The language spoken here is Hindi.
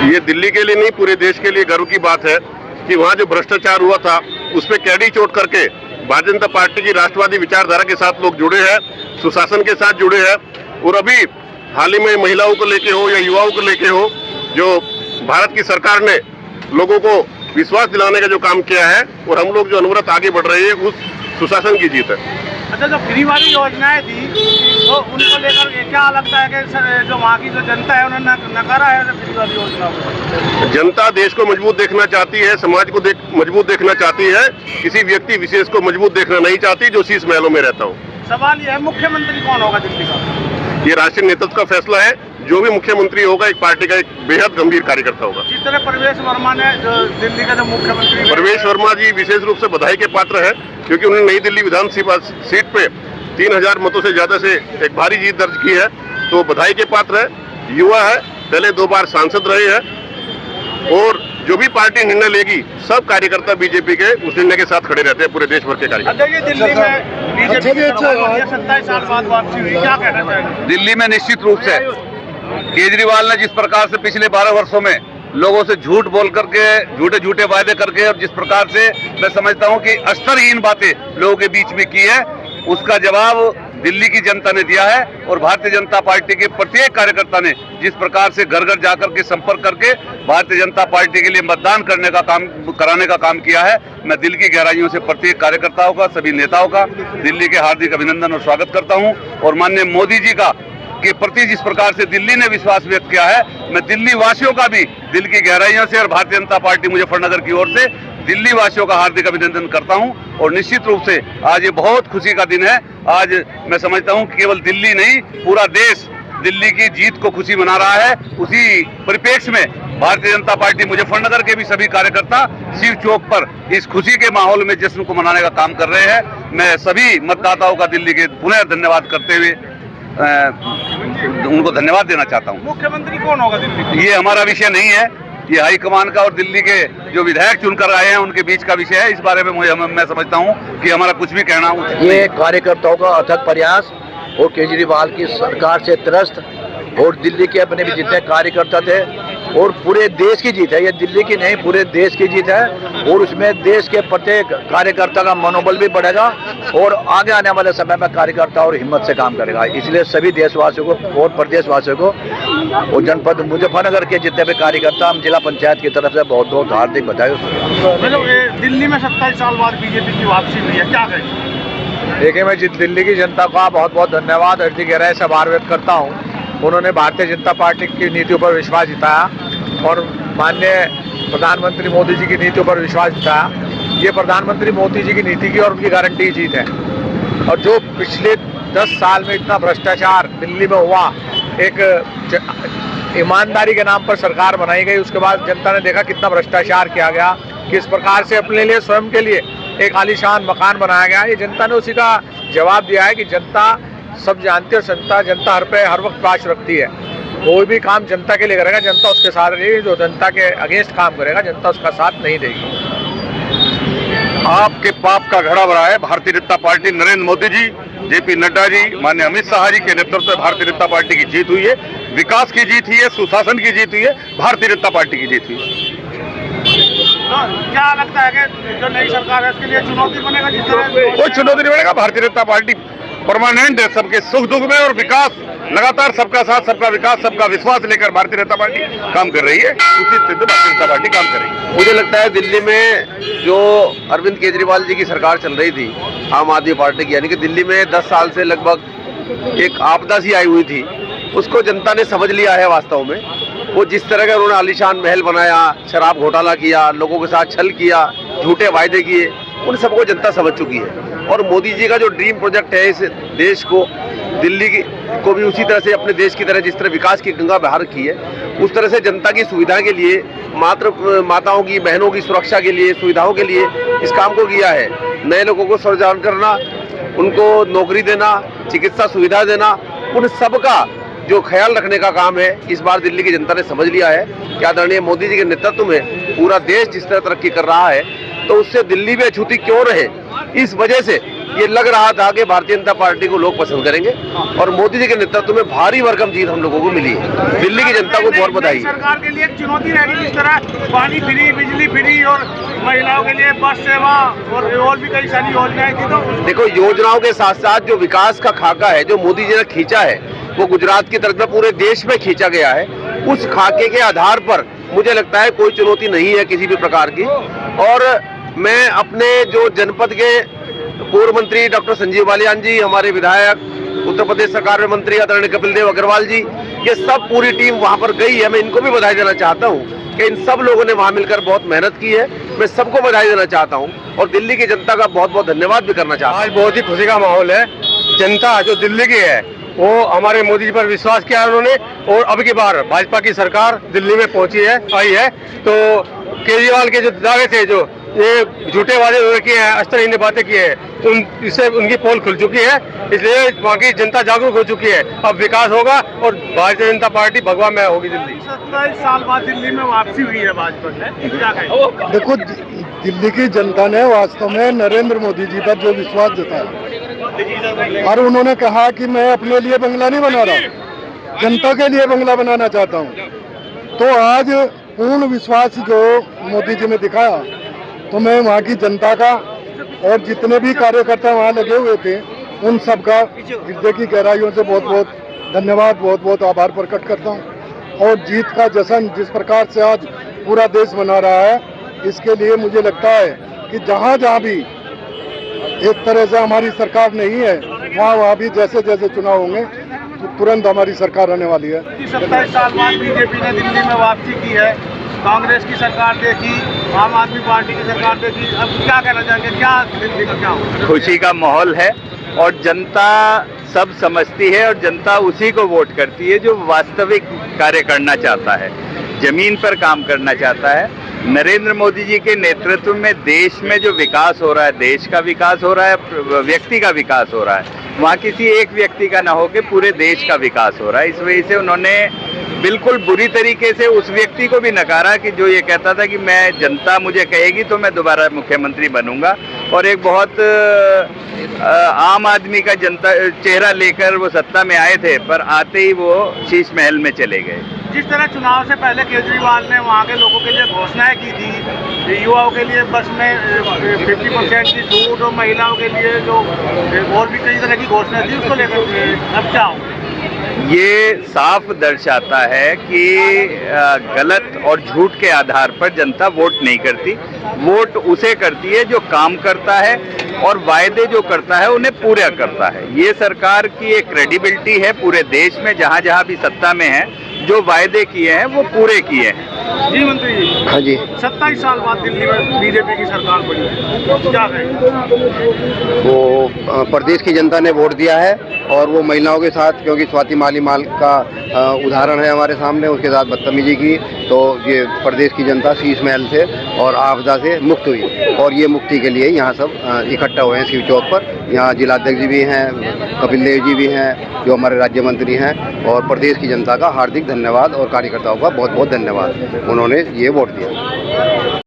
ये दिल्ली के लिए नहीं, पूरे देश के लिए गर्व की बात है कि वहाँ जो भ्रष्टाचार हुआ था उस पर कैडी चोट करके भारतीय जनता पार्टी की राष्ट्रवादी विचारधारा के साथ लोग जुड़े हैं, सुशासन के साथ जुड़े हैं। और अभी हाल ही में महिलाओं को लेके हो या युवाओं को लेके हो, जो भारत की सरकार ने लोगों को विश्वास दिलाने का जो काम किया है और हम लोग जो अनवरत आगे बढ़ रहे हैं, उस सुशासन की जीत है। अच्छा, जो फ्री वाली योजनाएं थी तो उनको लेकर क्या लगता है कि जो वहाँ की जो जनता है उन्होंने नकारा है फ्री वाली योजना को? जनता देश को मजबूत देखना चाहती है, समाज को मजबूत देखना चाहती है, किसी व्यक्ति विशेष को मजबूत देखना नहीं चाहती जो शीश महलों में रहता हो। सवाल ये है, मुख्यमंत्री कौन होगा दिल्ली का? ये राष्ट्रीय नेतृत्व का फैसला है। जो भी मुख्यमंत्री होगा एक पार्टी का एक बेहद गंभीर कार्यकर्ता होगा। जिस तरह प्रवेश वर्मा ने जो दिल्ली का जो मुख्यमंत्री, प्रवेश वर्मा जी विशेष रूप से बधाई के पात्र है, क्योंकि उन्होंने नई दिल्ली विधानसभा सीट पे 3000 मतों से ज्यादा से एक भारी जीत दर्ज की है, तो बधाई के पात्र है। युवा है, पहले 2 बार सांसद रहे हैं और जो भी पार्टी निर्णय लेगी सब कार्यकर्ता बीजेपी के उस निर्णय के साथ खड़े रहते हैं, पूरे देश भर के कार्यकर्ता। दिल्ली में बीजेपी 27 साल बाद वापसी हुई, क्या कहना चाहेंगे? दिल्ली में निश्चित रूप से केजरीवाल ने जिस प्रकार से पिछले 12 वर्षों में लोगों से झूठ बोल करके, झूठे वादे करके और जिस प्रकार से मैं समझता हूं कि स्तरहीन बातें लोगों के बीच में की है, उसका जवाब दिल्ली की जनता ने दिया है। और भारतीय जनता पार्टी के प्रत्येक कार्यकर्ता ने जिस प्रकार से घर घर जाकर के संपर्क करके भारतीय जनता पार्टी के लिए मतदान कराने का काम किया है, मैं दिल की गहराइयों से प्रत्येक कार्यकर्ताओं का, सभी नेताओं का दिल्ली के हार्दिक अभिनंदन और स्वागत करता हूं। और माननीय मोदी जी का के प्रति जिस प्रकार से दिल्ली ने विश्वास व्यक्त किया है, मैं दिल्ली वासियों का भी दिल की गहराइयों से और भारतीय जनता पार्टी मुजफ्फरनगर की ओर से दिल्ली वासियों का हार्दिक अभिनंदन करता हूं। और निश्चित रूप से आज ये बहुत खुशी का दिन है। आज मैं समझता हूं कि केवल दिल्ली नहीं, पूरा देश दिल्ली की जीत को खुशी मना रहा है। उसी परिप्रेक्ष्य में भारतीय जनता पार्टी मुजफ्फरनगर के भी सभी कार्यकर्ता शिव चौक पर इस खुशी के माहौल में जश्न को मनाने का काम कर रहे हैं। मैं सभी मतदाताओं का दिल्ली के पुनः धन्यवाद करते हुए उनको धन्यवाद देना चाहता हूं। मुख्यमंत्री कौन होगा दिल्ली का? ये हमारा विषय नहीं है, ये हाईकमान का और दिल्ली के जो विधायक चुनकर आए हैं उनके बीच का विषय है। इस बारे में मैं समझता हूं कि हमारा कुछ भी कहना ये कार्यकर्ताओं का अथक प्रयास और केजरीवाल की सरकार से त्रस्त और दिल्ली के अपने भी जितने कार्यकर्ता थे और पूरे देश की जीत है। ये दिल्ली की नहीं, पूरे देश की जीत है। और उसमें देश के प्रत्येक कार्यकर्ता का मनोबल भी बढ़ेगा और आगे आने वाले समय में कार्यकर्ता और हिम्मत से काम करेगा। इसलिए सभी देशवासियों को और प्रदेशवासियों को और जनपद मुजफ्फरनगर के जितने भी कार्यकर्ता, हम जिला पंचायत की तरफ से बहुत बहुत हार्दिक बधाई। दिल्ली में 27 साल बाद बीजेपी की वापसी हुई है, क्या कहेंगे? देखिए, मैं दिल्ली की जनता का बहुत बहुत धन्यवाद हृदय गहराई से आभार व्यक्त करता हूँ। उन्होंने भारतीय जनता पार्टी की नीतियों पर विश्वास जताया और माननीय प्रधानमंत्री मोदी जी की नीतियों पर विश्वास जताया। ये प्रधानमंत्री मोदी जी की नीति की और उनकी गारंटी जीत है। और जो पिछले 10 साल में इतना भ्रष्टाचार दिल्ली में हुआ, एक ईमानदारी के नाम पर सरकार बनाई गई, उसके बाद जनता ने देखा कितना भ्रष्टाचार किया गया, किस प्रकार से अपने लिए स्वयं के लिए एक आलीशान मकान बनाया गया। ये जनता ने उसी का जवाब दिया है कि जनता सब जानती है, जनता हर वक्त पास रखती है। कोई भी काम जनता के लिए करेगा, जनता उसके साथ रहेगी। जो जनता के अगेंस्ट काम करेगा, जनता उसका साथ नहीं देगी। आपके पाप का घड़ा भरा है भारतीय जनता पार्टी। नरेंद्र मोदी जी, जेपी नड्डा जी, माननीय अमित शाह जी के नेतृत्व में भारतीय जनता पार्टी की जीत हुई है। विकास की जीत हुई है, सुशासन की जीत हुई है, भारतीय जनता पार्टी की जीत हुई है। तो क्या लगता है कि जो नई सरकार है उसके लिए चुनौती बनेगा? कोई चुनौती नहीं बनेगा। भारतीय जनता पार्टी परमानेंट है, सबके सुख दुख में और विकास लगातार, सबका साथ, सबका विकास, सबका विश्वास लेकर भारतीय जनता पार्टी काम कर रही है। उसी स्थिति में भारतीय जनता पार्टी काम कर रही है। मुझे लगता है दिल्ली में जो अरविंद केजरीवाल जी की सरकार चल रही थी आम आदमी पार्टी की, यानी कि दिल्ली में 10 साल से लगभग एक आपदा सी आई हुई थी, उसको जनता ने समझ लिया है। वास्तव में वो जिस तरह का उन्होंने आलीशान महल बनाया, शराब घोटाला किया, लोगों के साथ छल किया, झूठे वायदे किए, उन सबको जनता समझ चुकी है। और मोदी जी का जो ड्रीम प्रोजेक्ट है, इस देश को, दिल्ली को भी उसी तरह से अपने देश की तरह जिस तरह विकास की गंगा बहा रखी है, उस तरह से जनता की सुविधा के लिए, माताओं की, बहनों की सुरक्षा के लिए, सुविधाओं के लिए इस काम को किया है। नए लोगों को स्वरोजगार करना, उनको नौकरी देना, चिकित्सा सुविधा देना, उन सब का जो ख्याल रखने का काम है, इस बार दिल्ली की जनता ने समझ लिया है कि आदरणीय मोदी जी के नेतृत्व में पूरा देश जिस तरह तरक्की कर रहा है, तो उससे दिल्ली में अछूती क्यों रहे, इस वजह से ये लग रहा था कि भारतीय जनता पार्टी को लोग पसंद करेंगे और मोदी जी के नेतृत्व में भारी भरकम जीत हम लोगों को मिली है। दिल्ली की जनता को बहुत बधाई। सरकार के लिए एक चुनौती रहेगी जिस तरह पानी फ्री, बिजली फ्री और महिलाओं के लिए बस सेवा और भी कई सारी योजनाएं थी। तो देखो, योजनाओं के साथ साथ जो विकास का खाका है जो मोदी जी ने खींचा है वो गुजरात की तरफ पूरे देश में खींचा गया है। उस खाके के आधार पर मुझे लगता है कोई चुनौती नहीं है किसी भी प्रकार की। और मैं अपने जो जनपद के पूर्व मंत्री डॉक्टर संजीव बालियान जी, हमारे विधायक, उत्तर प्रदेश सरकार में मंत्री आदरणीय कपिल देव अग्रवाल जी, ये सब पूरी टीम वहां पर गई है। मैं इनको भी बधाई देना चाहता हूं कि इन सब लोगों ने वहां मिलकर बहुत मेहनत की है। मैं सबको बधाई देना चाहता हूं और दिल्ली की जनता का बहुत बहुत धन्यवाद भी करना चाहता हूं। आज बहुत ही खुशी का माहौल है। जनता जो दिल्ली की है वो हमारे मोदी जी पर विश्वास किया उन्होंने, और अब की बार भाजपा की सरकार दिल्ली में पहुंची है, आई है। तो केजरीवाल के जो दावे थे, जो ये झूठे वादे किए हैं, अस्तरहीन बातें की है, इससे उनकी पोल खुल चुकी है। इसलिए वहाँ की जनता जागरूक हो चुकी है। अब विकास होगा और भारतीय जनता पार्टी भगवा में होगी दिल्ली। 27 साल बाद दिल्ली में वापसी हुई है भाजपा की, क्या कहें? देखो, दिल्ली की जनता ने वास्तव में नरेंद्र मोदी जी पर जो विश्वास जताया और उन्होंने कहा कि मैं अपने लिए बंगला नहीं बना रहा, जनता के लिए बंगला बनाना चाहता हूं, तो आज पूर्ण विश्वास जो मोदी जी ने दिखाया, तो मैं वहाँ की जनता का और जितने भी कार्यकर्ता वहाँ लगे हुए थे उन सब का हृदय की गहराइयों से बहुत बहुत धन्यवाद, बहुत बहुत आभार प्रकट करता हूँ। और जीत का जश्न जिस प्रकार से आज पूरा देश मना रहा है, इसके लिए मुझे लगता है कि जहाँ जहाँ भी एक तरह से हमारी सरकार नहीं है, वहाँ भी जैसे जैसे चुनाव होंगे तो तुरंत हमारी सरकार आने वाली है। 27 साल बाद बीजेपी ने दिल्ली में वापसी की है। कांग्रेस की सरकार देखी, आम आदमी पार्टी की सरकार देखी, अब क्या कहना चाहेंगे, क्या दिल्ली का क्या होगा? खुशी का माहौल है और जनता सब समझती है और जनता उसी को वोट करती है जो वास्तविक कार्य करना चाहता है, जमीन पर काम करना चाहता है। नरेंद्र मोदी जी के नेतृत्व में देश में जो विकास हो रहा है, देश का विकास हो रहा है, व्यक्ति का विकास हो रहा है, वहाँ किसी एक व्यक्ति का ना होकर पूरे देश का विकास हो रहा है। इस वजह से उन्होंने बिल्कुल बुरी तरीके से उस व्यक्ति को भी नकारा कि जो ये कहता था कि मैं, जनता मुझे कहेगी तो मैं दोबारा मुख्यमंत्री बनूंगा, और एक बहुत आम आदमी का जनता चेहरा लेकर वो सत्ता में आए थे, पर आते ही वो शीश महल में चले गए। जिस तरह चुनाव से पहले केजरीवाल ने वहाँ के लोगों के लिए घोषणाएं की थी, युवाओं के लिए बस में 50% की छूट और महिलाओं के लिए जो और भी कई तरह की घोषणाएं थी, उसको लेकर अब क्या होगा? ये साफ दर्शाता है कि गलत और झूठ के आधार पर जनता वोट नहीं करती। वोट उसे करती है जो काम करता है और वायदे जो करता है उन्हें पूरा करता है। ये सरकार की एक क्रेडिबिलिटी है पूरे देश में, जहाँ जहाँ भी सत्ता में है, जो वायदे किए हैं वो पूरे किए हैं। जी मंत्री जी। हाँ जी। 27 साल बाद दिल्ली में बीजेपी की सरकार बनी है, क्या कहेंगे? वो प्रदेश की जनता ने वोट दिया है और वो महिलाओं के साथ, क्योंकि स्वाति मालीवाल का उदाहरण है हमारे सामने, उसके साथ बदतमीजी की, तो ये प्रदेश की जनता शीश महल से और आपदा से मुक्त हुई और ये मुक्ति के लिए यहाँ सब इकट्ठा हुए हैं शिव चौक पर। यहाँ जिलाध्यक्ष जी भी हैं, कपिल देव जी भी हैं जो हमारे राज्य मंत्री हैं, और प्रदेश की जनता का हार्दिक धन्यवाद और कार्यकर्ताओं का बहुत बहुत धन्यवाद, उन्होंने ये वोट दिया।